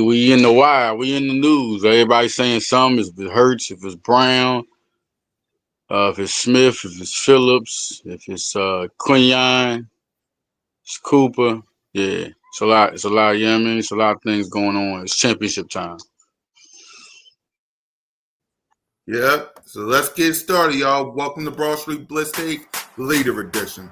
we in the wire. We in the news. Everybody saying something. If it Hurts, if it's Brown, if it's Smith, if it's Phillips, if it's Quinyon, it's Cooper. Yeah, it's a lot. It's a lot. You know what I mean? It's a lot of things going on. It's championship time. Yep. So let's get started, y'all. Welcome to Broad Street Blitz Take Leader Edition.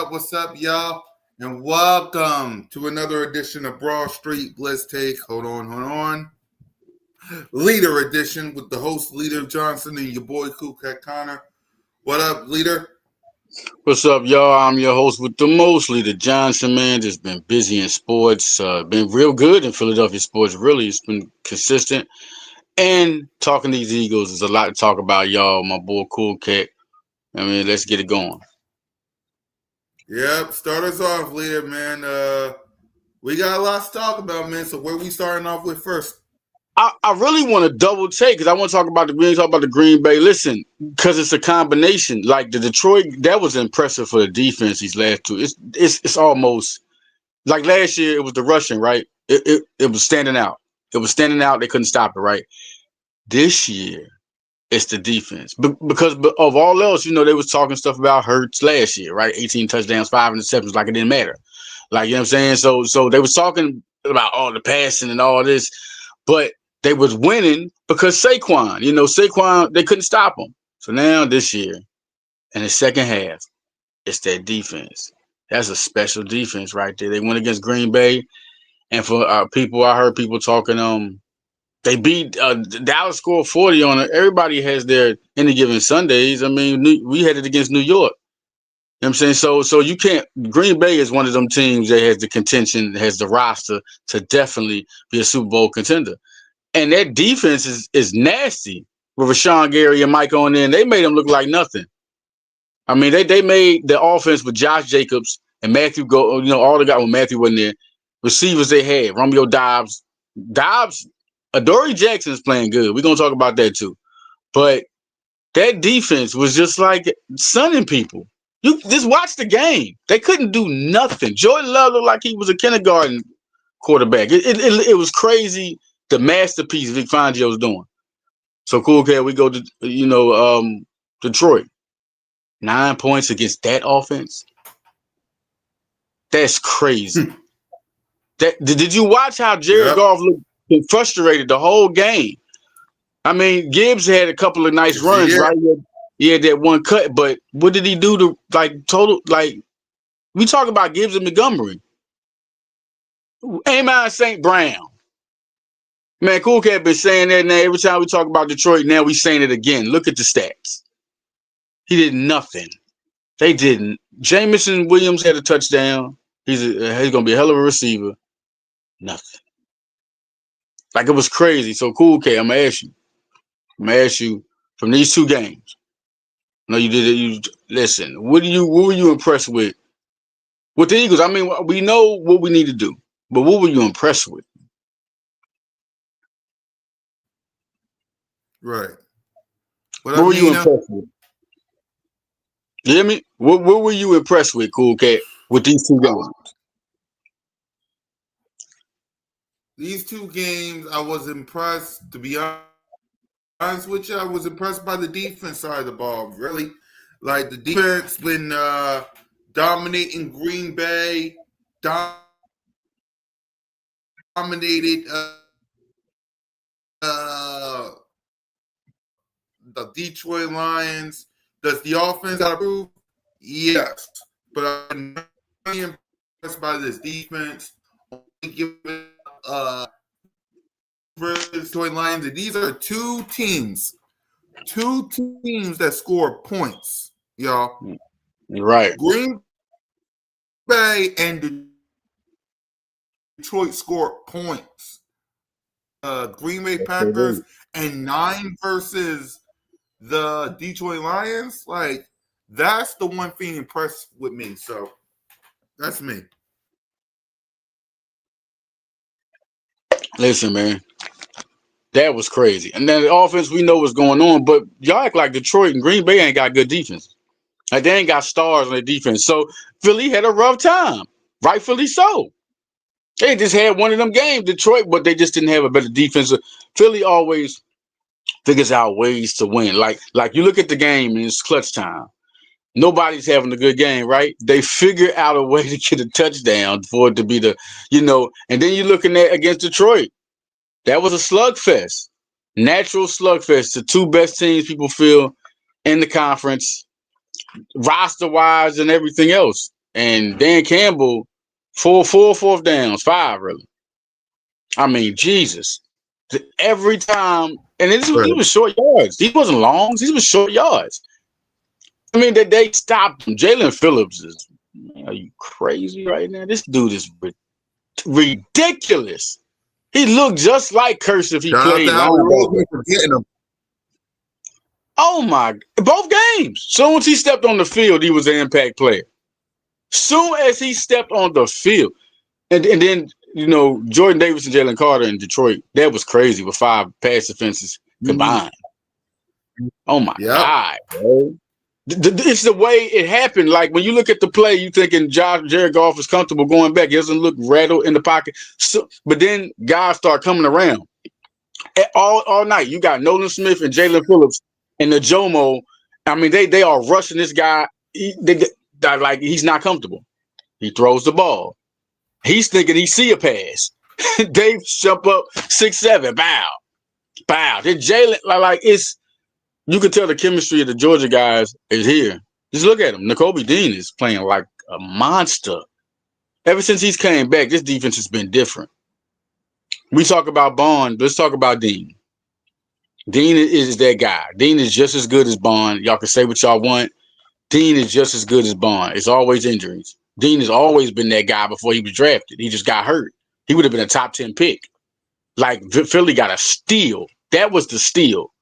What's up, y'all? And welcome to another edition of Broad Street Blitz Take. Hold on. Leader edition with the host, Leader Johnson, and your boy, Cool Cat Connor. What up, Leader? What's up, y'all? I'm your host with the most, Leader Johnson, man. Just been busy in sports. Been real good in Philadelphia sports, really. It's been consistent. And talking these Eagles, there's a lot to talk about, y'all. My boy, Cool Cat. I mean, let's get it going. Yep, start us off, Leader, man. We got a lot to talk about, man. So where we starting off with first? I really want to double take because I want to talk about the Green Bay. Listen, because it's a combination. Like the Detroit, that was impressive for the defense these last two. It's almost like last year. It was the rushing, right? It was standing out. It was standing out. They couldn't stop it, right? This year, it's the defense. Because of all else, you know, they was talking stuff about Hurts last year, right? 18 touchdowns, 5 interceptions, like it didn't matter. Like, you know what I'm saying? So they was talking about all the passing and all this, but they was winning because Saquon, they couldn't stop him. So now this year, in the second half, it's that defense. That's a special defense right there. They went against Green Bay, and for I heard people talking. They beat Dallas, scored 40 on it. Everybody has their any given Sundays. I mean, we had it against New York. You know what I'm saying? So you can't. Green Bay is one of them teams that has the contention, has the roster to definitely be a Super Bowl contender. And that defense is nasty with Rashawn Gary and Mike on there. And they made them look like nothing. I mean, they made the offense with Josh Jacobs and Matthew go. You know, all they got when Matthew wasn't there. Receivers they had Romeo Dobbs, Adoree Jackson's playing good. We're gonna talk about that too. But that defense was just like sunning people. You just watch the game. They couldn't do nothing. Jordan Love looked like he was a kindergarten quarterback. It was crazy. The masterpiece Vic Fangio was doing. So Cool Cat, we go to Detroit. 9 points against that offense. That's crazy. Did you watch how Jared Goff looked frustrated the whole game? I mean, Gibbs had a couple of nice runs, right? He had that one cut, but what did he do to we talk about Gibbs and Montgomery. Amon St. Brown. Man, Cool Cat been saying that now. Every time we talk about Detroit, now we saying it again. Look at the stats. He did nothing. They didn't. Jamison Williams had a touchdown. He's gonna be a hell of a receiver. Nothing. Like it was crazy. So Cool Cat, I'm gonna ask you from these two games. No, you did it. Listen. What were you impressed with? with the Eagles. I mean, we know what we need to do, but what were you impressed with? Right. What What up, were you Nina? impressed with? You hear me? What were you impressed with, Cool Cat, with these two games? These two games, I was impressed. To be honest with you, I was impressed by the defense side of the ball. Really, like the defense been dominating Green Bay, dominated the Detroit Lions. Does the offense got to prove? Yes, but I'm really impressed by this defense. Only giving Detroit Lions, and these are two teams that score points, y'all. Right. Green Bay and Detroit score points. Green Bay Packers and 9 versus the Detroit Lions. Like, that's the one thing impressed with me. So that's me. Listen, man, that was crazy. And then the offense, we know what's going on, but y'all act like Detroit and Green Bay ain't got good defense. Like they ain't got stars on their defense. So Philly had a rough time, rightfully so. They just had one of them games, Detroit, but they just didn't have a better defense. Philly always figures out ways to win. Like you look at the game and it's clutch time. Nobody's having a good game, right? They figure out a way to get a touchdown for it to be and then you're looking at against Detroit. That was a slugfest. Natural slugfest. The two best teams people feel in the conference, roster wise and everything else. And Dan Campbell, four fourth downs, 5 really. I mean, Jesus. Every time, and he was short yards. He wasn't long. These were short yards. I mean, they stopped him. Jalen Phillips is, man, are you crazy right now? This dude is ridiculous. He looked just like Curse if he Shout out to played Howie linebacker. Roseman for getting him. Oh my! Both games. Soon as he stepped on the field, he was an impact player. Soon as he stepped on the field, and then Jordan Davis and Jalen Carter in Detroit, that was crazy with 5 pass defenses combined. Oh my God, bro. It's the way it happened. Like when you look at the play, you thinking Jared Goff is comfortable going back. He doesn't look rattled in the pocket. So, but then guys start coming around all night. You got Nolan Smith and Jalen Phillips and the Jomo. I mean, they are rushing this guy. Like he's not comfortable. He throws the ball. He's thinking he see a pass. They jump up 6-7. Bow. Then Jalen like it's. You can tell the chemistry of the Georgia guys is here. Just look at him. Nakobe Dean is playing like a monster. Ever since he's came back, this defense has been different. We talk about Bond. Let's talk about Dean. Dean is that guy. Dean is just as good as Bond. Y'all can say what y'all want. Dean is just as good as Bond. It's always injuries. Dean has always been that guy before he was drafted. He just got hurt. He would have been a top 10 pick. Like Philly got a steal. That was the steal.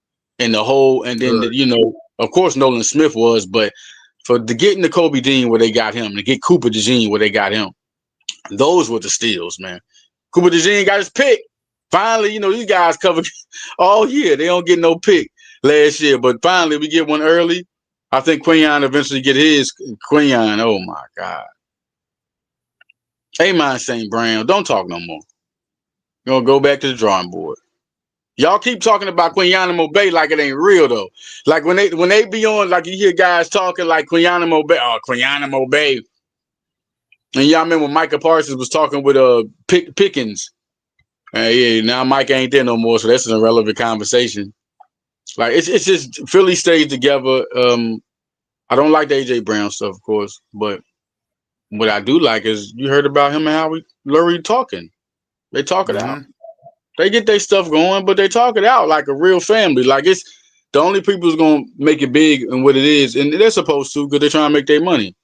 And the whole, and then, of course, Nolan Smith was, but to get Nakobe Dean where they got him, to get Cooper DeJean where they got him, those were the steals, man. Cooper DeJean got his pick. Finally, these guys covered all year. They don't get no pick last year, but finally we get one early. I think Quinyon eventually get his. Quinyon, oh my God. Amen, St. Brown. Don't talk no more. You're going to go back to the drawing board. Y'all keep talking about Quinyon Bay like it ain't real though. Like when they be on, like you hear guys talking like Quinyon Bay, Quinyon Bay. And y'all remember when Micah Parsons was talking with Pickens. Yeah, now Mike ain't there no more, so that's an irrelevant conversation. Like it's just Philly stays together. I don't like the AJ Brown stuff, of course, but what I do like is you heard about him and Howie Lurie talking. They talk it out. They get their stuff going, but they talk it out like a real family. Like it's the only people who's gonna make it big and what it is, and they're supposed to because they're trying to make their money.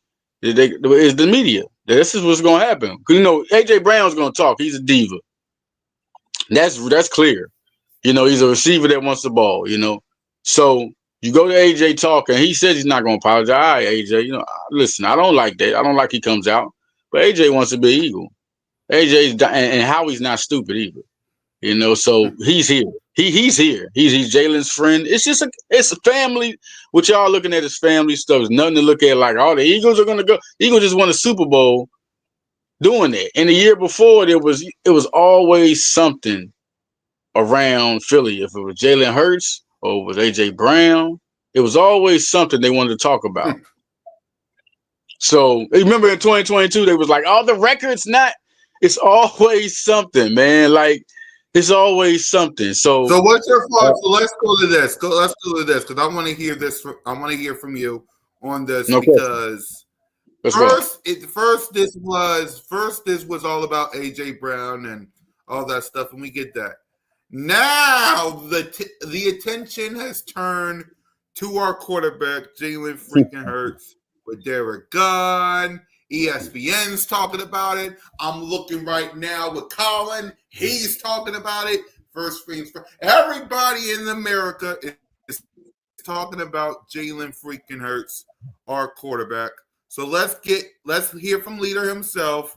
Is the media. This is what's gonna happen. Because AJ Brown's gonna talk. He's a diva. That's clear. He's a receiver that wants the ball. So you go to AJ talk, and he says he's not gonna apologize. All right, AJ. Listen, I don't like that. I don't like he comes out. but AJ wants to be Eagle. And Howie's not stupid either. So he's here. He's here. He's Jalen's friend. It's a family. What y'all looking at is family stuff. It's nothing to look at like, oh, the Eagles are gonna go. Eagles just won a Super Bowl doing that. And the year before it was always something around Philly. If it was Jalen Hurts or it was AJ Brown, it was always something they wanted to talk about. So remember in 2022, they was like, "Oh, the record's not." It's always something, man. Like it's always something. So what's your thoughts? So let's go to this. Let's go to this because I want to hear this. I want to hear from you on this no question. because Let's go. this was all about AJ Brown and all that stuff, and we get that. Now the attention has turned to our quarterback, Jalen freaking Hurts, with Derek Gunn. ESPN's talking about it. I'm looking right now with Colin. He's talking about it. First things first. Everybody in America is talking about Jalen freaking Hurts, our quarterback. So let's hear from Leader himself,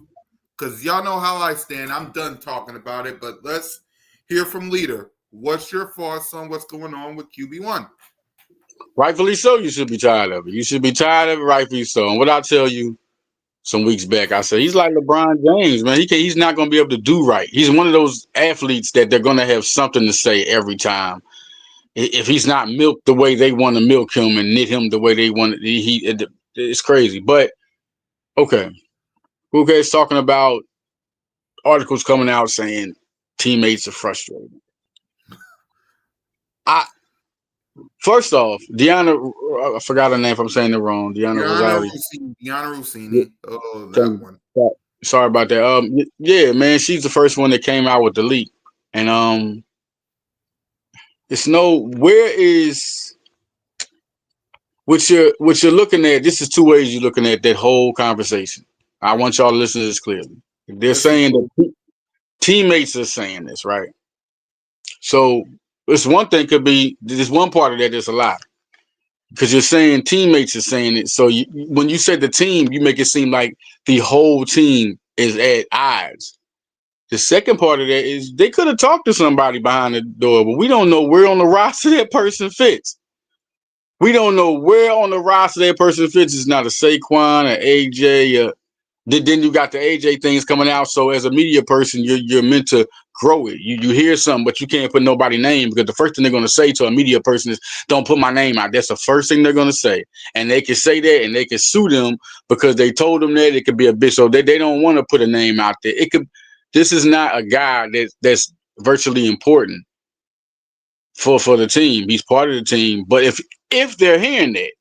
because y'all know how I stand. I'm done talking about it, but let's hear from Leader. What's your thoughts on what's going on with QB1? Rightfully so, you should be tired of it. You should be tired of it, rightfully so. And what I tell you some weeks back, I said he's like LeBron James, man. He's not going to be able to do right. He's one of those athletes that they're going to have something to say every time. If he's not milked the way they want to milk him and knit him the way they want, it's crazy. But okay, who cares? Talking about articles coming out saying teammates are frustrated. First off, I forgot her name if I'm saying it wrong. Deanna Rossini. Oh, that one. Sorry about that. Yeah, man, she's the first one that came out with the leak. And where is what you're looking at, this is two ways you're looking at that whole conversation. I want y'all to listen to this clearly. They're saying that teammates are saying this, right? So this one thing could be, there's one part of that that's a lie. Because you're saying teammates are saying it. So when you say the team, you make it seem like the whole team is at odds. The second part of that is they could have talked to somebody behind the door, but we don't know where on the roster that person fits. We don't know where on the roster that person fits. It's not a Saquon, an AJ. Then you got the AJ things coming out. So as a media person, you're meant to grow it. You hear something, but you can't put nobody's name, because the first thing they're going to say to a media person is, "Don't put my name out." That's the first thing they're going to say. And they can say that and they can sue them because they told them that. It could be a bitch. So they don't want to put a name out there. This is not a guy that's virtually important for the team. He's part of the team. But if they're hearing that,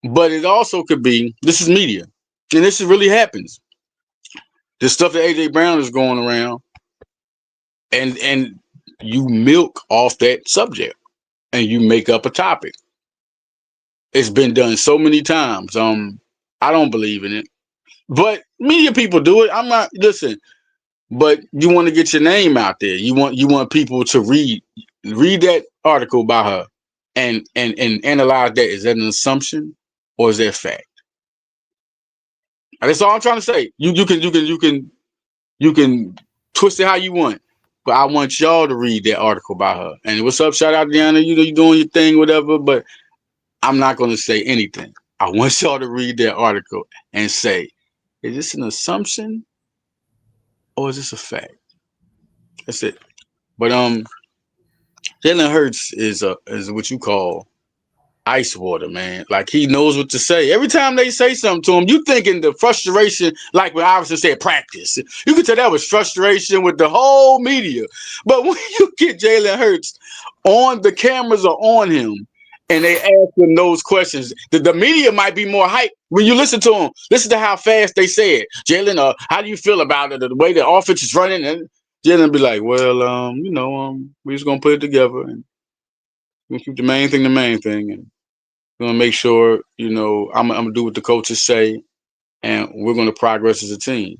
but it also could be, this is media. And this really happens. The stuff that AJ Brown is going around, and you milk off that subject and you make up a topic. It's been done so many times. I don't believe in it, but media people do it. I'm not, listen, but you want to get your name out there. You want people to read that article by her and analyze that. Is that an assumption or is that fact? That's all I'm trying to say. You can twist it how you want, but I want y'all to read that article by her. And what's up? Shout out Deanna. You're doing your thing, whatever. But I'm not going to say anything. I want y'all to read that article and say, is this an assumption or is this a fact? That's it. But Jalen Hurts is what you call ice water, man. Like, he knows what to say. Every time they say something to him, you thinking the frustration, like when Iverson said practice. You can tell that was frustration with the whole media. But when you get Jalen Hurts on, the cameras are on him and they ask him those questions, the media might be more hyped when you listen to him. Listen to how fast they say it. Jalen, how do you feel about it? The way the offense is running? And Jalen be like, well, we're just going to put it together and we'll keep the main thing, and we're gonna make sure, I'm gonna do what the coaches say, and we're gonna progress as a team.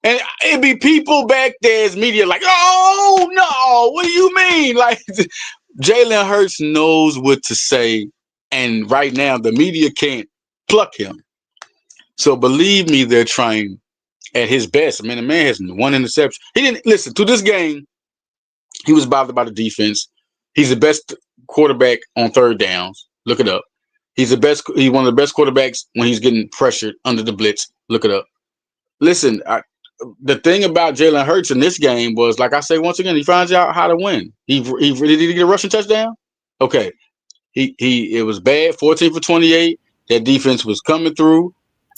And it'd be people back there as media like, "Oh no, what do you mean?" Like, Jalen Hurts knows what to say, and right now the media can't pluck him. So believe me, they're trying at his best. I mean, the man has one interception. He didn't listen to this game. He was bothered by the defense. He's the best quarterback on third downs. Look it up. He's one of the best quarterbacks when he's getting pressured under the blitz. Look it up. Listen, the thing about Jalen Hurts in this game was, like I say once again, he finds out how to win. Did he get a rushing touchdown? Okay. It was bad, 14 for 28. That defense was coming through.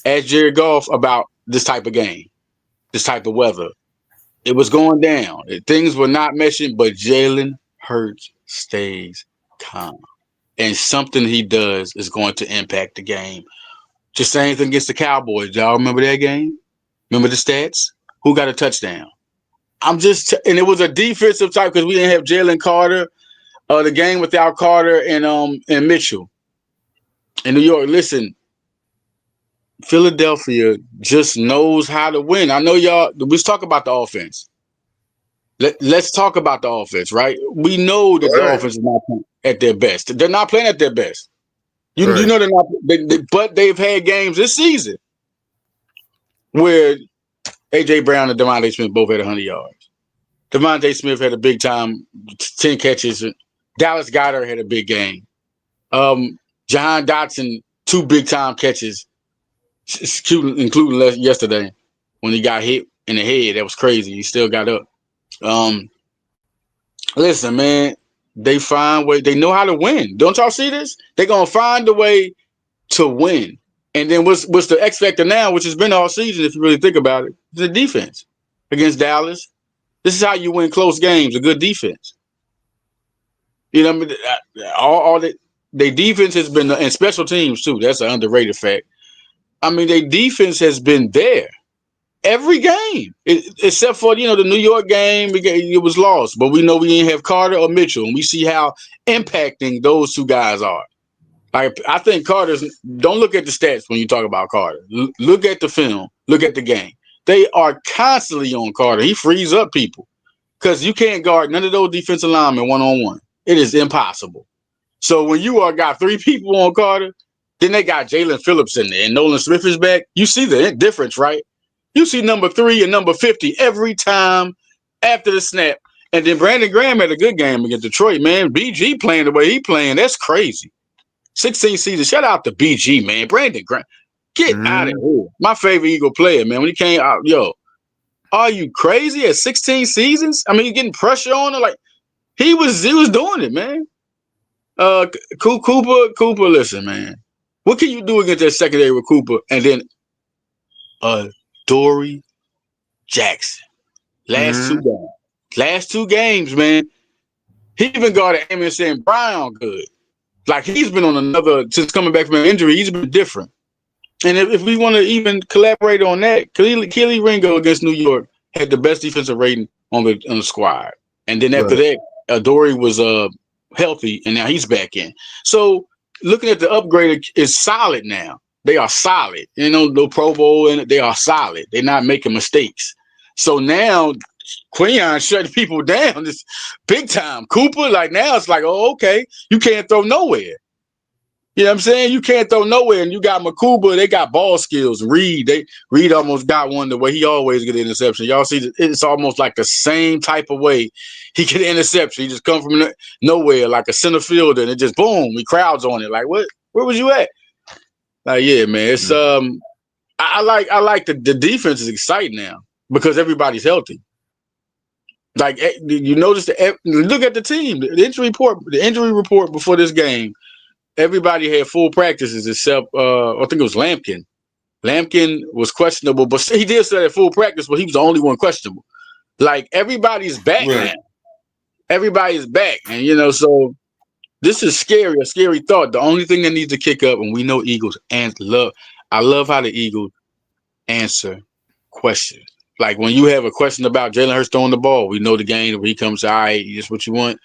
Ask Jared Goff about this type of game, this type of weather. It was going down. Things were not meshing, but Jalen Hurts stays calm. And something he does is going to impact the game. Just same thing against the Cowboys. Y'all remember that game? Remember the stats? Who got a touchdown? And it was a defensive type because we didn't have Jalen Carter. The game without Carter and Mitchell in New York. Listen, Philadelphia just knows how to win. I know y'all. Let's talk about the offense. Let's talk about the offense, right? We know that the offense is not playing at their best. They're not playing at their best. You know they're not. But they've had games this season where A.J. Brown and Devontae Smith both had 100 yards. Devontae Smith had a big time, 10 catches. Dallas Goedert had a big game. Jahan Dotson, 2 big time catches, including yesterday when he got hit in the head. That was crazy. He still got up. Listen, man, they find way. They know how to win. Don't y'all see this? They're gonna find a way to win. And then what's the X factor now, which has been all season, if you really think about it, the defense against Dallas. This is how you win close games. A good defense. You know what I mean? All that their defense has been, and special teams too. That's an underrated fact. I mean, their defense has been there every game, except for the New York game. It was lost, but we know we didn't have Carter or Mitchell, and we see how impacting those 2 guys are. I think Carter's. Don't look at the stats when you talk about Carter. Look at the film. Look at the game. They are constantly on Carter. He frees up people because you can't guard none of those defensive linemen one-on-one. It is impossible. So when you got 3 people on Carter, then they got Jalen Phillips in there and Nolan Smith is back. You see the difference, right? You see number 3 and number 50 every time after the snap. And then Brandon Graham had a good game against Detroit, man. BG playing the way he playing, that's crazy. 16 seasons. Shout out to BG, man. Brandon Graham. Get out of here. My favorite Eagle player, man. When he came out, are you crazy at 16 seasons? I mean, you're getting pressure on him. Like, he was doing it, man. Cooper, listen, man. What can you do against that secondary with Cooper? And then Dory Jackson. Last 2 games, man. He even got an Amos St. Brown good. Like, he's been on since coming back from an injury, he's been different. And if we want to even collaborate on that, Keely Ringo against New York had the best defensive rating on the squad. And then after that, Dory was healthy, and now he's back in. So looking at the upgrade is solid now. They are solid. No Pro Bowl, and they are solid. They're not making mistakes. So now Quinion shutting people down this big time. Cooper, like, now it's like, oh, okay, you can't throw nowhere. You know what I'm saying? You can't throw nowhere, and you got Makuba. They got ball skills. Reed almost got one the way he always get an interception. Y'all see, it's almost like the same type of way he get an interception. He just come from nowhere like a center fielder, and it just boom, he crowds on it. Like, what? Where was you at? Like, yeah, man. It's I like the defense is exciting now because everybody's healthy. Like, you notice look at the team, the injury report before this game. Everybody had full practices except I think it was Lampkin. Lampkin was questionable, but he did say at full practice, but he was the only one questionable. Like, everybody's back now. Everybody's back, and so this is scary, a scary thought. The only thing that needs to kick up, and we know Eagles I love how the Eagles answer questions. Like, when you have a question about Jalen Hurts throwing the ball, we know the game where he comes, all right, that's what you want.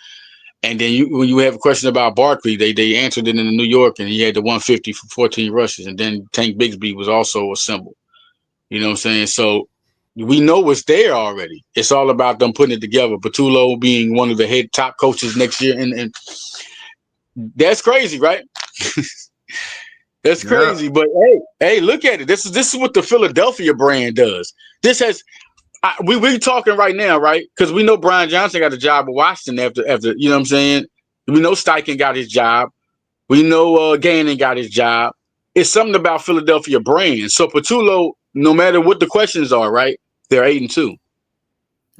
And then when you have a question about Barkley, they answered it in New York, and he had the 150 for 14 rushes. And then Tank Bigsby was also assembled. You know what I'm saying? So we know what's there already. It's all about them putting it together. Patullo being one of the head top coaches next year. And that's crazy, right? That's Yeah. crazy. But hey, look at it. This is what the Philadelphia brand does. This has we talking right now, right? Because we know Brian Johnson got a job at Washington after you know what I'm saying. We know Steichen got his job. We know Gannon got his job. It's something about Philadelphia brand. So Patullo, no matter what the questions are, right? They're 8-2.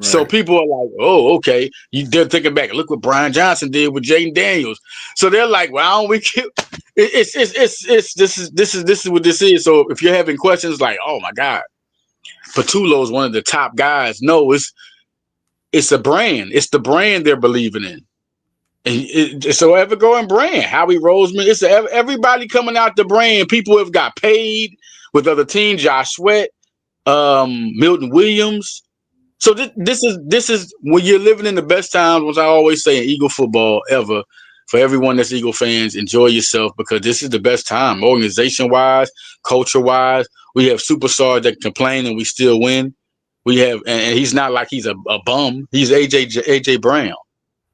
So Right. people are like, oh, okay. They're thinking back. Look what Brian Johnson did with Jaden Daniels. So they're like, well, why don't we keep it's this is what this is. So if you're having questions like, oh my God, Patullo is one of the top guys. No, it's a brand. It's the brand they're believing in. And it's so ever growing brand. Howie Roseman. It's everybody coming out the brand. People have got paid with other teams. Josh Sweat, Milton Williams. So this is when you're living in the best times. Which I always say in Eagle football ever. For everyone that's Eagle fans, enjoy yourself because this is the best time, organization wise, culture wise. We have superstars that complain and we still win. We have, and he's not like he's a bum. He's AJ Brown.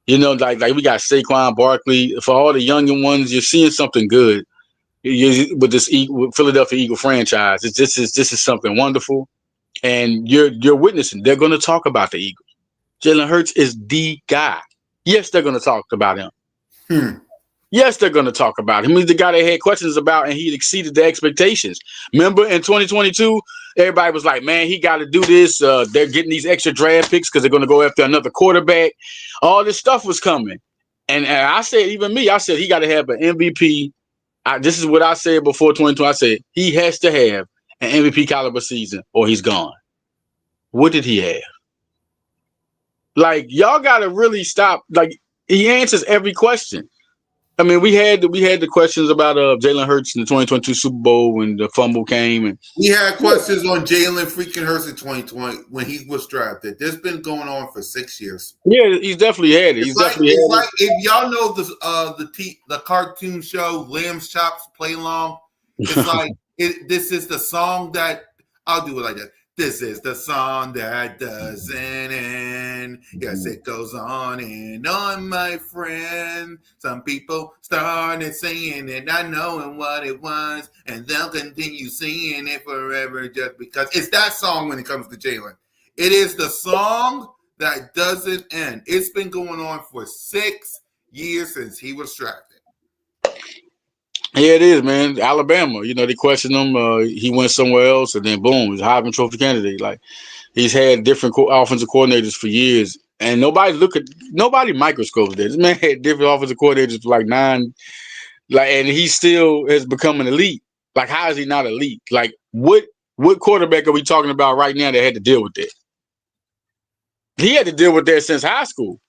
You know, like we got Saquon Barkley. For all the younger ones, you're seeing something good with this Philadelphia Eagle franchise. This is something wonderful, and you're witnessing. They're going to talk about the Eagles. Jalen Hurts is the guy. Yes, they're going to talk about him. Yes, they're going to talk about him. He's the guy they had questions about, and he exceeded the expectations. Remember in 2022, everybody was like, man, he got to do this. They're getting these extra draft picks because they're going to go after another quarterback. All this stuff was coming. And I said, even me, I said he got to have an MVP. This is what I said before 2020. I said he has to have an MVP caliber season or he's gone. What did he have? Like, y'all got to really stop. Like, he answers every question. I mean, we had the questions about Jalen Hurts in the 2022 Super Bowl when the fumble came, and We had questions on Jalen freaking Hurts in 2020 when he was drafted. This has been going on for 6 years. yeah, he's definitely had it. He's definitely It's had like if y'all know the cartoon show Lamb's Chops Play Along. It's like this is the song that I'll do it like that. This is the song that doesn't end. Yes, it goes on and on, my friend. Some people started singing it, not knowing what it was, and they'll continue singing it forever just because. It's that song when it comes to Jalen. It is the song that doesn't end. It's been going on for 6 years since he was drafted. Yeah, it is, man. Alabama, you know, they questioned him. He went somewhere else, and then boom, he's a Heisman Trophy candidate. Like he's had different offensive coordinators for years, and nobody microscopes this. This man had different offensive coordinators for like 9, and he still has become an elite. Like, how is he not elite? Like, what quarterback are we talking about right now that had to deal with that? He had to deal with that since high school.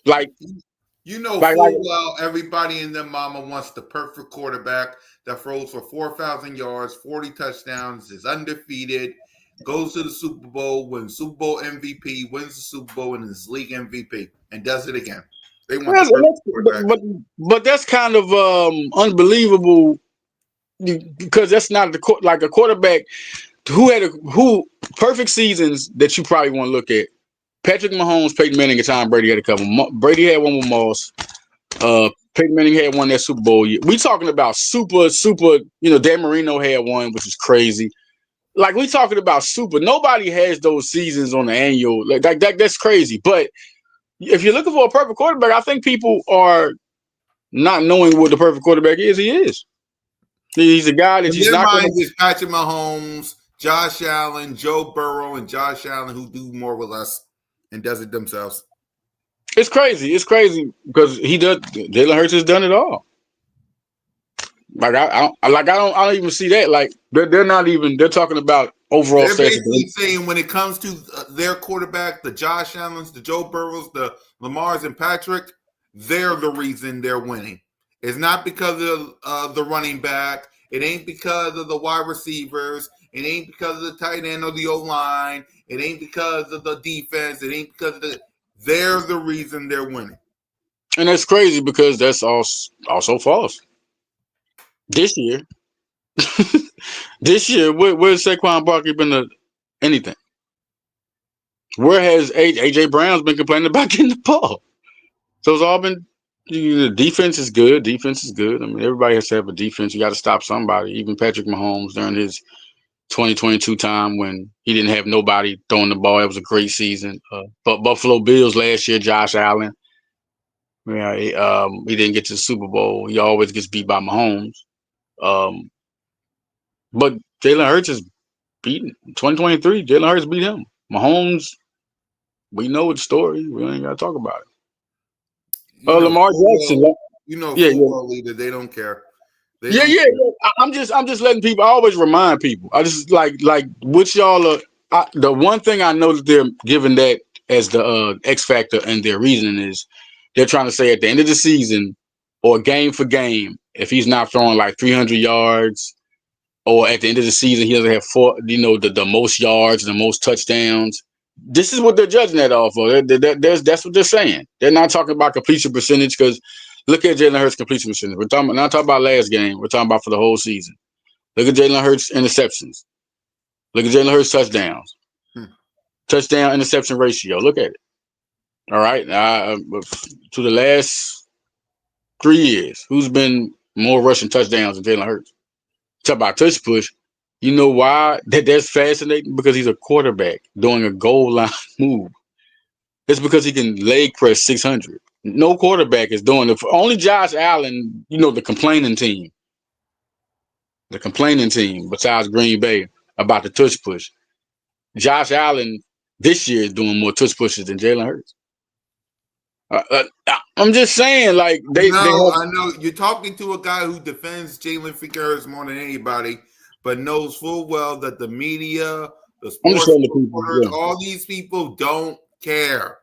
Like, you know like, full well everybody in their mama wants the perfect quarterback that throws for 4,000 yards, 40 touchdowns, is undefeated, goes to the Super Bowl, wins Super Bowl MVP, wins the Super Bowl, and is league MVP, and does it again. They want the perfect quarterback. but that's kind of unbelievable because that's not like a quarterback who perfect seasons that you probably want to look at. Patrick Mahomes, Peyton Manning, and Tom Brady had a couple. Brady had one with Moss. Peyton Manning had one that Super Bowl year. We talking about super. You know, Dan Marino had one, which is crazy. Like, we talking about super. Nobody has those seasons on the annual. Like that's crazy. But if you're looking for a perfect quarterback, I think people are not knowing what the perfect quarterback is. He is. He's a guy that In he's their not going minds, to. it's Patrick Mahomes, Josh Allen, Joe Burrow, and Josh Allen who do more with less and does it themselves. It's crazy. It's crazy because he does. Jalen Hurts has done it all. Like I don't even see that. Like they're not even. They're talking about overall They're stats. basically saying when it comes to their quarterback, the Josh Allens, the Joe Burrows, the Lamars, and Patrick, they're the reason they're winning. It's not because of the running back. It ain't because of the wide receivers. It ain't because of the tight end or the O-line. It ain't because of the defense. It ain't because of they're the reason they're winning. And that's crazy because that's also false. This year, where's Saquon Barkley been to anything? Where has AJ Brown's been complaining about getting the ball? So it's all been The defense is good. Defense is good. I mean, everybody has to have a defense. You got to stop somebody. Even Patrick Mahomes during his 2022 time when he didn't have nobody throwing the ball. It was a great season. But Buffalo Bills last year, Josh Allen, yeah, he didn't get to the Super Bowl. He always gets beat by Mahomes. Um, but Jalen Hurts is beaten. 2023, Jalen Hurts beat him. Mahomes, we know the story. We ain't got to talk about it. You know, Lamar full Jackson. well, you know, Yeah, full yeah. well leader. They don't care. They Yeah, don't yeah, care. yeah. I'm just letting people. I always remind people. I just like what y'all are. The one thing I know that they're giving that as the X factor and their reasoning is they're trying to say at the end of the season or game for game, if he's not throwing like 300 yards, or at the end of the season he doesn't have the most yards, the most touchdowns. This is what they're judging that off of. That's what they're saying. They're not talking about completion percentage because look at Jalen Hurts' completion percentage. We're not talking about last game. We're talking about for the whole season. Look at Jalen Hurts' interceptions. Look at Jalen Hurts' touchdowns. Hmm. Touchdown interception ratio. Look at it. All right. To the last 3 years, who's been more rushing touchdowns than Jalen Hurts? Talk about touch push. You know why that's fascinating? Because he's a quarterback doing a goal line move. It's because he can leg press 600. No quarterback is doing it. Only Josh Allen, the complaining team besides Green Bay about the touch push. Josh Allen this year is doing more touch pushes than Jalen Hurts. I'm just saying, like they have. I know you're talking to a guy who defends Jalen freaking Hurts more than anybody, but knows full well that the media, the I'm just sports telling the people. reporters, Yeah. all these people don't care.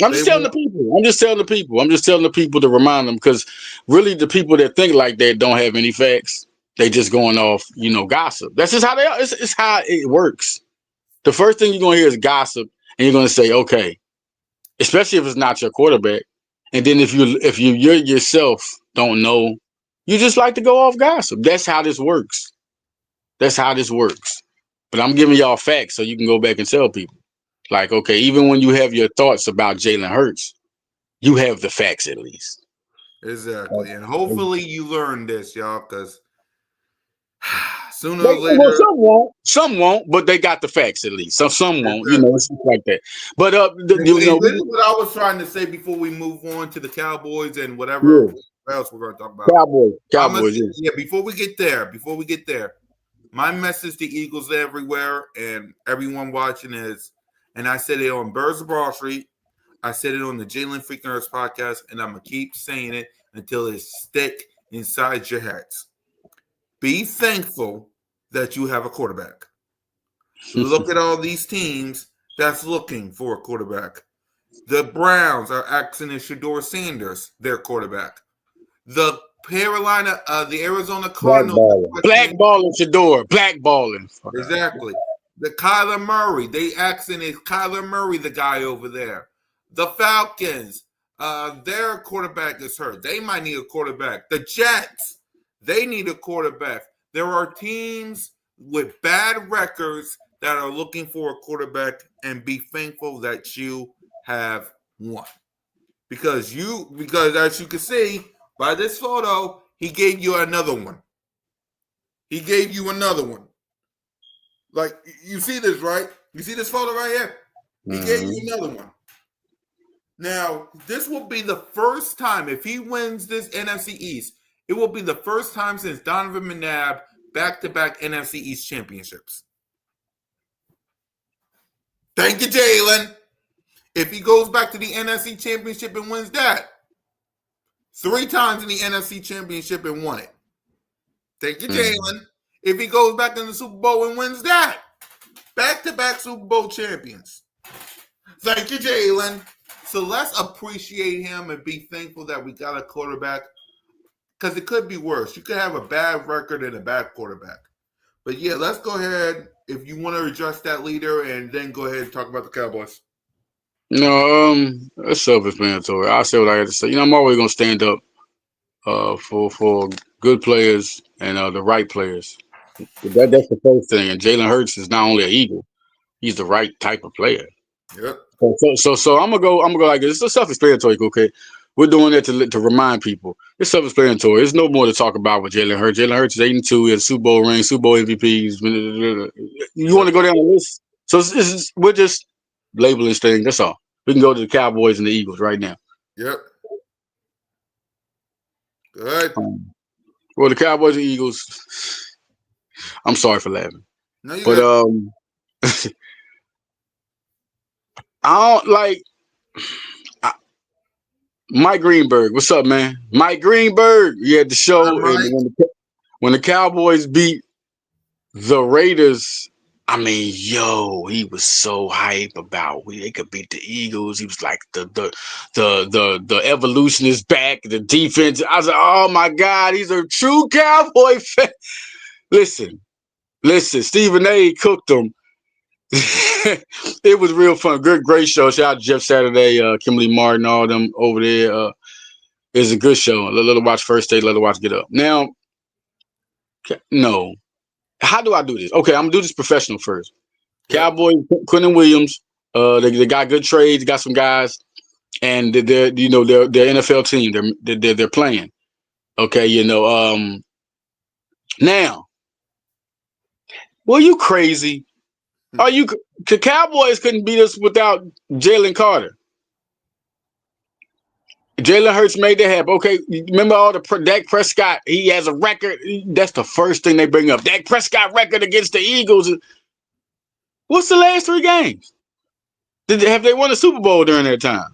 I'm They just telling the want people. I'm just telling the people. I'm just telling the people to remind them because really the people that think like that don't have any facts. They just going off, gossip. That's just how they are. It's how it works. The first thing you're gonna hear is gossip, and you're gonna say, okay, especially if it's not your quarterback. And then if you yourself don't know, you just like to go off gossip. That's how this works. That's how this works. But I'm giving y'all facts so you can go back and tell people. Like, okay, even when you have your thoughts about Jalen Hurts, you have the facts at least. exactly, and hopefully you learn this, y'all, because sooner or Well, later, some won't, but they got the facts at least. Some won't, exactly. it's just like that. But And this is what I was trying to say before we move on to the Cowboys and whatever yeah, else we're going to talk about. I'm gonna Cowboys, say, yeah. yeah. Before we get there, my message to Eagles everywhere and everyone watching is, and I said it on Birds of Broad Street, I said it on the Jalen Freaking Hurts podcast, and I'm gonna keep saying it until it stick inside your heads. Be thankful that you have a quarterback. Look at all these teams that's looking for a quarterback. The Browns are asking Shador Sanders, their quarterback. The the Arizona Cardinals are questioning. Blackballing Shador, blackballing. Exactly. The Kyler Murray, they asking is Kyler Murray the guy over there. The Falcons, their quarterback is hurt. They might need a quarterback. The Jets, they need a quarterback. There are teams with bad records that are looking for a quarterback, and be thankful that you have one. Because as you can see by this photo, he gave you another one. He gave you another one. Like, you see this, right? You see this photo right here? He gave you another one. Now, this will be the first time, if he wins this NFC East, it will be the first time since Donovan McNabb back-to-back NFC East championships. Thank you, Jalen. If he goes back to the NFC championship and wins that, 3 times in the NFC championship and won it. Thank you, Jalen. If he goes back in the Super Bowl and wins that, back-to-back Super Bowl champions. Thank you, Jalen. So let's appreciate him and be thankful that we got a quarterback, because it could be worse. You could have a bad record and a bad quarterback. But yeah, let's go ahead, if you want to address that leader, and then go ahead and talk about the Cowboys. No, that's self-explanatory. I say what I had to say. I'm always gonna stand up for good players and the right players. That's the first thing. And Jalen Hurts is not only an Eagle, he's the right type of player. Yep. So I'm gonna go like this. It's a self-explanatory, okay? We're doing that to remind people. It's self-explanatory. There's no more to talk about with Jalen Hurts. Jalen Hurts is 8-2. He has Super Bowl ring, Super Bowl MVPs. You want to go down the list? So we're just labeling things. That's all. We can go to the Cowboys and the Eagles right now. Yep. Good. Well, the Cowboys and Eagles. I'm sorry for laughing, No, you but good. I don't like Mike Greenberg. What's up, man? Mike Greenberg. You had the show, and when the Cowboys beat the Raiders, I mean, he was so hype about they could beat the Eagles. He was like the evolution is back. The defense. I was like, oh my God, he's a true Cowboy fan. Listen, Stephen A. cooked them. It was real fun. Great show. Shout out to Jeff Saturday, Kimberly Martin, all them over there. It's a good show. Let her watch First Take. Let her watch Get Up. Now, no. How do I do this? Okay, I'm gonna do this professional first. Yep. Cowboys, Quentin Williams. They got good trades. They got some guys, and they're NFL team. They're playing. Okay, now. Well, you crazy? Are you? The Cowboys couldn't beat us without Jalen Carter. Jalen Hurts made that happen. Okay, remember all the Dak Prescott? He has a record. That's the first thing they bring up. Dak Prescott record against the Eagles. What's the last 3 games? Have they won a Super Bowl during that time?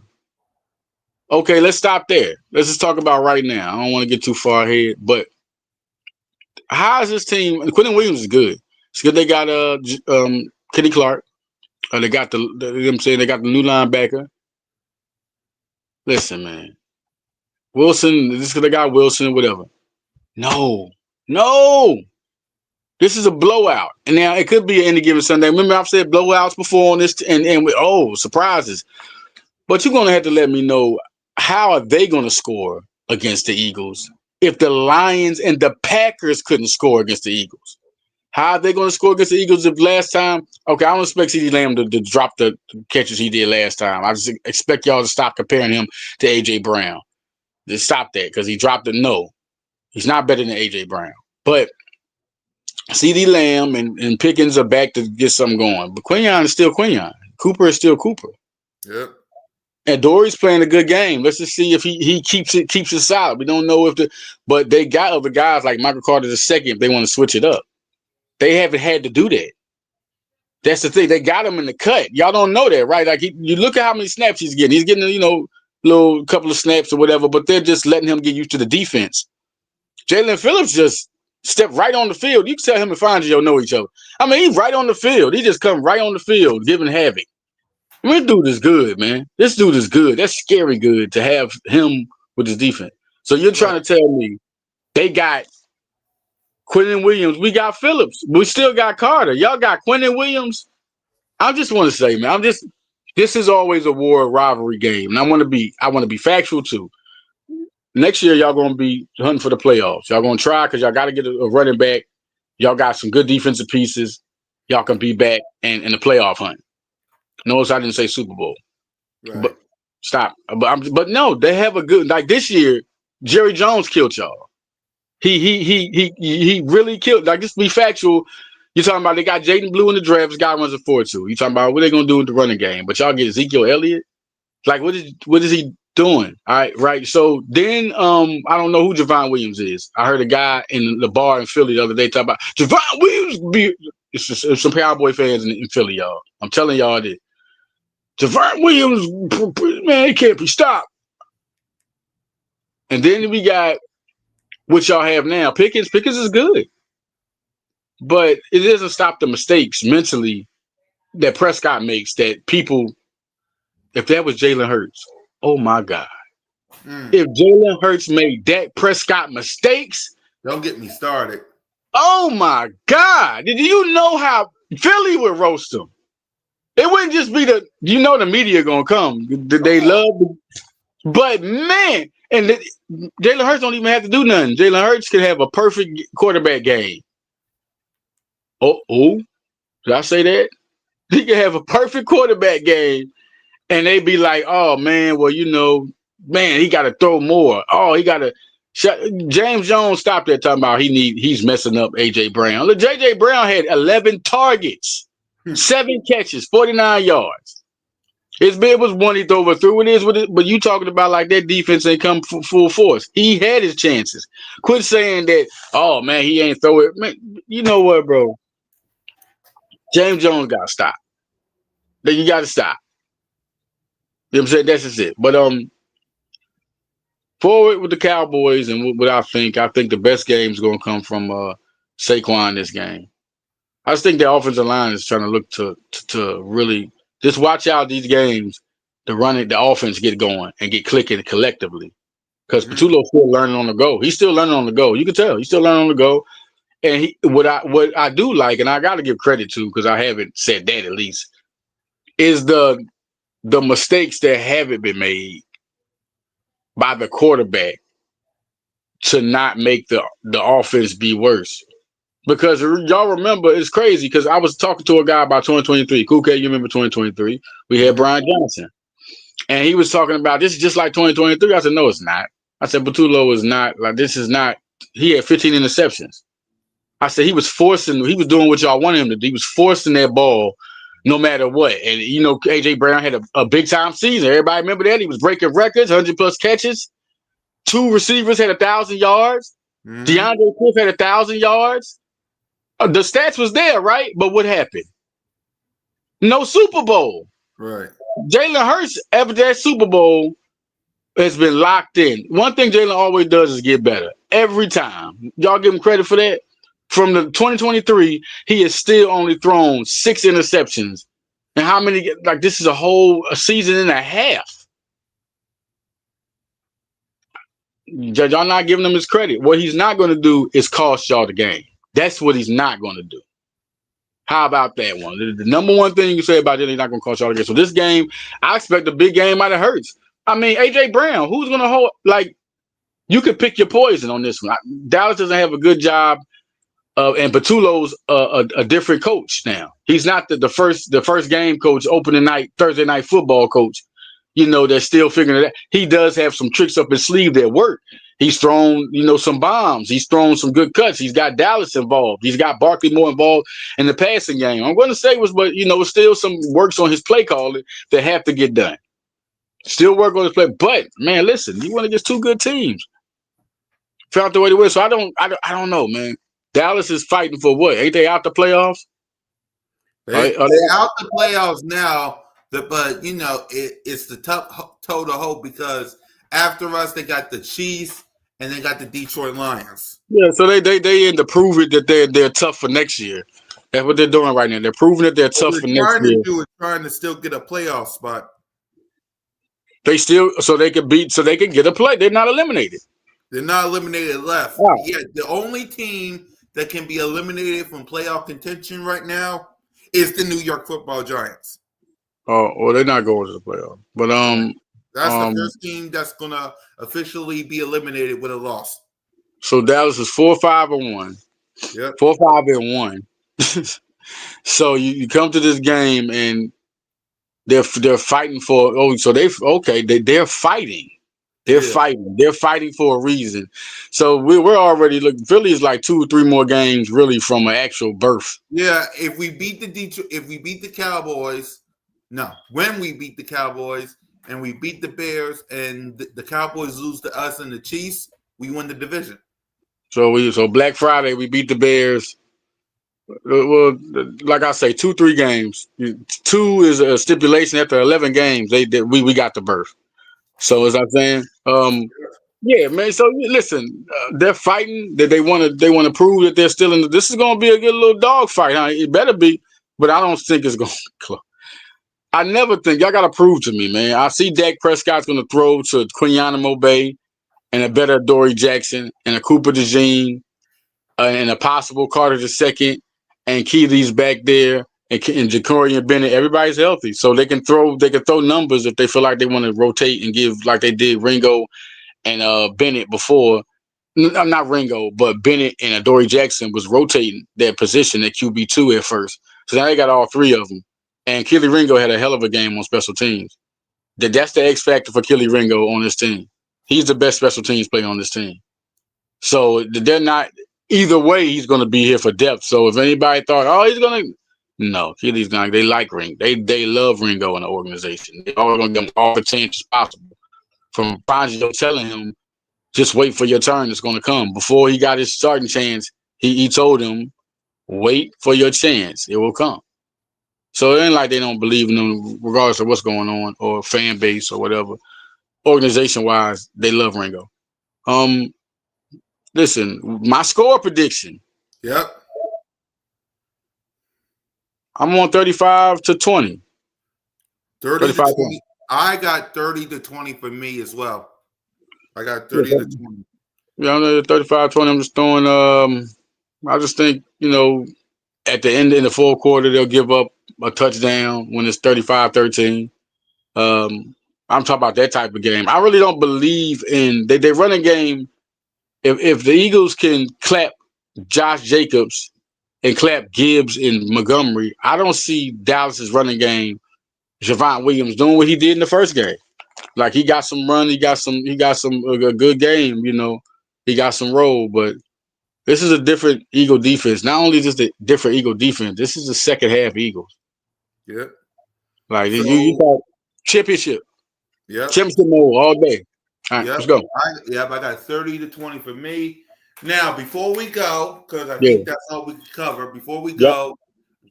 Okay, let's stop there. Let's just talk about right now. I don't want to get too far ahead, but how is this team? Quentin Williams is good. It's good they got Kenny Clark. They got the they got the new linebacker. Listen, man. Wilson, this is because they got Wilson, whatever. No. This is a blowout. And now it could be any given Sunday. Remember, I've said blowouts before on this, and surprises. But you're going to have to let me know, how are they going to score against the Eagles if the Lions and the Packers couldn't score against the Eagles? How are they going to score against the Eagles if last time? Okay, I don't expect CeeDee Lamb to drop the catches he did last time. I just expect y'all to stop comparing him to A.J. Brown. Just stop that, because he dropped it. No, he's not better than A.J. Brown. But CeeDee Lamb and Pickens are back to get something going. But Quinion is still Quinion. Cooper is still Cooper. Yep. And Dory's playing a good game. Let's just see if he keeps it solid. We don't know but they got other guys like Michael Carter II if they want to switch it up. They haven't had to do that. That's the thing. They got him in the cut. Y'all don't know that, right? Like you look at how many snaps he's getting. He's getting, little couple of snaps or whatever, but they're just letting him get used to the defense. Jalen Phillips just stepped right on the field. You can tell him and Fangio know each other. I mean, he's right on the field. He just come right on the field, giving havoc. I mean, this dude is good, man. This dude is good. That's scary good to have him with his defense. So you're trying to tell me they got Quentin Williams. We got Phillips. We still got Carter. Y'all got Quentin Williams. I just want to say, man, this is always a war rivalry game. And I want to be factual too. Next year, y'all going to be hunting for the playoffs. Y'all going to try because y'all got to get a running back. Y'all got some good defensive pieces. Y'all can be back in the playoff hunt. Notice I didn't say Super Bowl. Right. But stop. But no, they have a good, like this year, Jerry Jones killed y'all. He really killed. Like, just be factual. You're talking about they got Jaden Blue in the draft. This guy runs a 4-2. You're talking about what they gonna do with the running game. But y'all get Ezekiel Elliott. Like, what is he doing? All right. So then I don't know who Javon Williams is. I heard a guy in the bar in Philly the other day talk about Javon Williams. It's some Cowboy fans in Philly, y'all. I'm telling y'all this. Javon Williams, man, he can't be stopped. And then we got what y'all have now. Pickens is good. But it doesn't stop the mistakes mentally that Prescott makes that people, if that was Jalen Hurts, oh my God. If Jalen Hurts made Dak Prescott mistakes. Don't get me started. Oh my God. Did you know how Philly would roast him? It wouldn't just be the media going to come. They love it. But man, and Jalen Hurts don't even have to do nothing. Jalen Hurts can have a perfect quarterback game. Oh, did I say that? He can have a perfect quarterback game, and they be like, "Oh man, well, man, he got to throw more. Oh, he got to. James Jones stopped there talking about he's messing up A.J. Brown. Look, J.J. Brown had 11 targets, 7 catches, 49 yards. His bid was one he threw through. It is what it, but you talking about like that defense ain't come full force. He had his chances. Quit saying that, oh man, he ain't throw it. Man, you know what, bro? James Jones got to stop. Then you got to stop. You know what I'm saying? That's just it. But forward with the Cowboys and what I think the best game is going to come from Saquon this game. I just think the offensive line is trying to look to really just watch out these games to run it, the offense get going and get clicking collectively. Because Patulo's still learning on the go. He's still learning on the go. You can tell he's still learning on the go. And what I do like, and I got to give credit to because I haven't said that at least, is the mistakes that haven't been made by the quarterback to not make the offense be worse. Because y'all remember, it's crazy because I was talking to a guy about 2023. Cool K, you remember 2023? We had Brian Johnson. And he was talking about this is just like 2023. I said, no, it's not. I said, Patulo is not like this is not. He had 15 interceptions. I said he was doing what y'all wanted him to do. He was forcing that ball no matter what. And you know, AJ Brown had a big time season. Everybody remember that? He was breaking records, 100+ catches. 2 receivers had 1,000 yards. DeAndre Swift had 1,000 yards. The stats was there, right? But what happened? No Super Bowl. Right. Jalen Hurts, after that Super Bowl, has been locked in. One thing Jalen always does is get better. Every time. Y'all give him credit for that? From the 2023, he has still only thrown 6 interceptions. And how many, like this is a season and a half. Y'all not giving him his credit. What he's not going to do is cost y'all the game. That's what he's not going to do. How about that one? The number one thing you say about it, he's not going to cost y'all the game. So this game, I expect a big game out of Hurts. I mean, A.J. Brown, who's going to hold, like, you could pick your poison on this one. Dallas doesn't have a good job, and Patulo's a different coach now. He's not the first game coach, opening night, Thursday night football coach. You know, they're still figuring it out. He does have some tricks up his sleeve that work. He's thrown, some bombs. He's thrown some good cuts. He's got Dallas involved. He's got Barkley more involved in the passing game. I'm going to say it's still some works on his play calling that have to get done. Still work on his play. But, man, listen, you went against 2 good teams. Found the way to win. So I don't know, man. Dallas is fighting for what? Ain't they out the playoffs? They're out the playoffs now. But it's the tough toe to hold because after us, they got the Chiefs and they got the Detroit Lions. Yeah, so they in to prove it that they're tough for next year. That's what they're doing right now. They're proving that they're tough for next year. Trying to still get a playoff spot. They still so they can get a play. They're not eliminated. They're not eliminated left. Wow. Yeah, the only team that can be eliminated from playoff contention right now is the New York Football Giants. Oh, well, they're not going to the playoff. But that's the first team that's gonna officially be eliminated with a loss. So Dallas is 4-5-1. Yep. 4-5-1. So you come to this game and they're fighting for they're fighting. They're fighting. They're fighting for a reason. So we're already looking. Philly is like 2 or 3 more games really from an actual berth. Yeah, if we beat the Cowboys. No, when we beat the Cowboys and we beat the Bears and the Cowboys lose to us and the Chiefs, we win the division. So Black Friday we beat the Bears. Well, like I say, 2-3 games. 2 is a stipulation after 11 games. We got the berth. So as I'm saying, yeah, man. So listen, they're fighting. That they want to prove that they're still in. This is going to be a good little dog fight. Huh? It better be, but I don't think it's going to be close. I never think y'all got to prove to me, man. I see Dak Prescott's going to throw to Quiniana Bay and a better Dory Jackson and a Cooper DeJean and a possible Carter II and Keely's back there and Ja'Cory and Bennett. Everybody's healthy, so they can throw numbers if they feel like they want to rotate and give like they did Ringo and Bennett before. Not Ringo, but Bennett and Dory Jackson was rotating their position at QB2 at first. So now they got all 3 of them. And Keely Ringo had a hell of a game on special teams. That's the X factor for Kelly Ringo on this team. He's the best special teams player on this team. So they're not either way. He's going to be here for depth. So if anybody thought, oh, he's going to, no, Kelly's not. They like Ringo. They love Ringo in the organization. They're all going to give him all the chances possible. From Fangio telling him, just wait for your turn. It's going to come. Before he got his starting chance, he told him, wait for your chance. It will come. So it ain't like they don't believe in him, regardless of what's going on or fan base or whatever. Organization wise, they love Ringo. Listen, my score prediction. Yep. I'm on 35-20. 30-20. I got 30-20 for me as well. I got 30-20. Yeah, I'm at 35-20. I'm just throwing. I just think, at the end in the fourth quarter they'll give up a touchdown when it's 35-13. I'm talking about that type of game. I really don't believe in they run a game. If the Eagles can clap Josh Jacobs and clap Gibbs and Montgomery, I don't see Dallas's running game, Javon Williams doing what he did in the first game. Like he got some run, he got some a good game, he got some roll, but this is a different Eagle defense. Not only is this a different Eagle defense, this is the second half Eagles. Yep. Like you talk championship. Yep. Championship mode all day. All right, let's go. I got 30-20 for me. Now, before we go, because I think that's all we can cover. Before we go,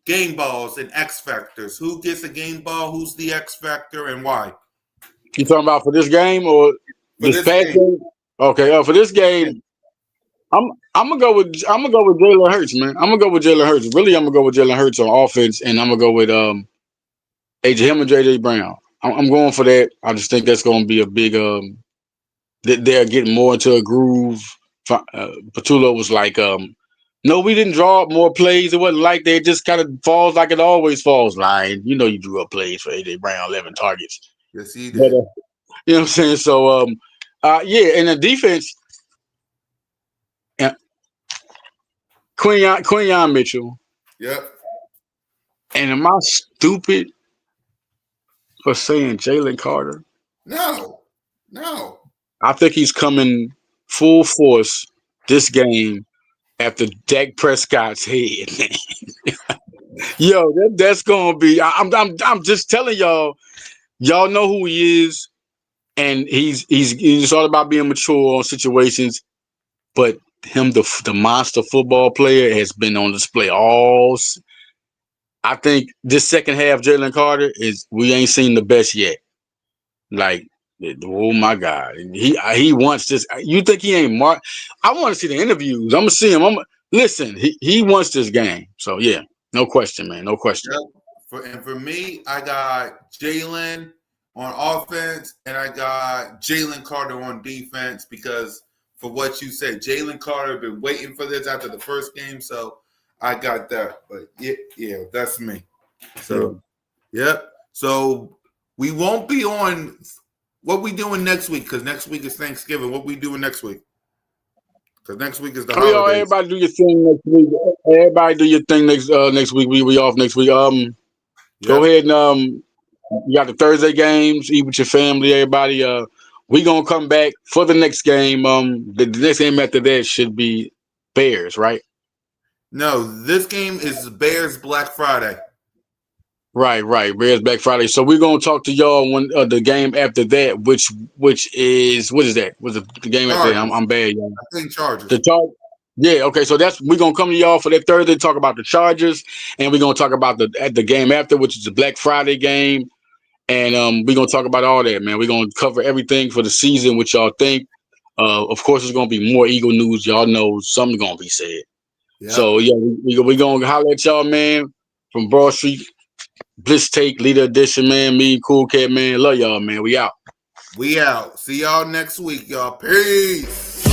game balls and X factors. Who gets a game ball? Who's the X factor, and why? You talking about for this game or this past game? Okay, for this game, I'm gonna go with Jalen Hurts, man. I'm gonna go with Jalen Hurts. Really, I'm gonna go with Jalen Hurts on offense, and I'm gonna go with him and JJ Brown. I'm going for that. I just think that's gonna be a big they're getting more into a groove. Patullo was like, no, we didn't draw up more plays. It wasn't like they just kind of falls like it always falls. Line, you drew up plays for AJ Brown, 11 targets. Yes, he did. But, you know what I'm saying? So, and the defense, Quinyon Mitchell. Yep. And am I stupid for saying Jalen Carter? No. I think he's coming full force this game after Dak Prescott's head. Yo, that's gonna be. I'm just telling y'all. Y'all know who he is, and he's all about being mature on situations. But him, the monster football player, has been on display all. I think this second half, Jalen Carter we ain't seen the best yet. Like, oh my God, he wants this. You think he ain't Mark? I want to see the interviews. I'm gonna see him. Listen. He wants this game. So yeah, no question, man, no question. Yep. For me, I got Jalen on offense, and I got Jalen Carter on defense because for what you said, Jalen Carter been waiting for this after the first game, so I got that. But yeah, that's me. So, yep. So we won't be on. What we doing next week? Because next week is Thanksgiving. What we doing next week? Because next week is the holidays. Everybody do your thing next week. Everybody do your thing next week. We off next week. Go ahead and you got the Thursday games. Eat with your family. Everybody. We gonna come back for the next game. The next game after that should be Bears, right? No, this game is Bears Black Friday. Right. Bears Black Friday. So we're gonna talk to y'all when the game after that, which is what is that? Was the game after that? I'm bad, y'all. I think Chargers. The Chargers. Yeah. Okay. So we're gonna come to y'all for that Thursday. Talk about the Chargers, and we're gonna talk about the game after, which is the Black Friday game, and we're gonna talk about all that, man. We're gonna cover everything for the season, what y'all think. Of course, there's gonna be more Eagle news. Y'all know something's gonna be said. Yep. So yeah, we gonna holler at y'all, man, from Broad Street. Blitz Take, Leader Edition, man. Me and Cool Cat, man. Love y'all, man. We out. See y'all next week, y'all. Peace.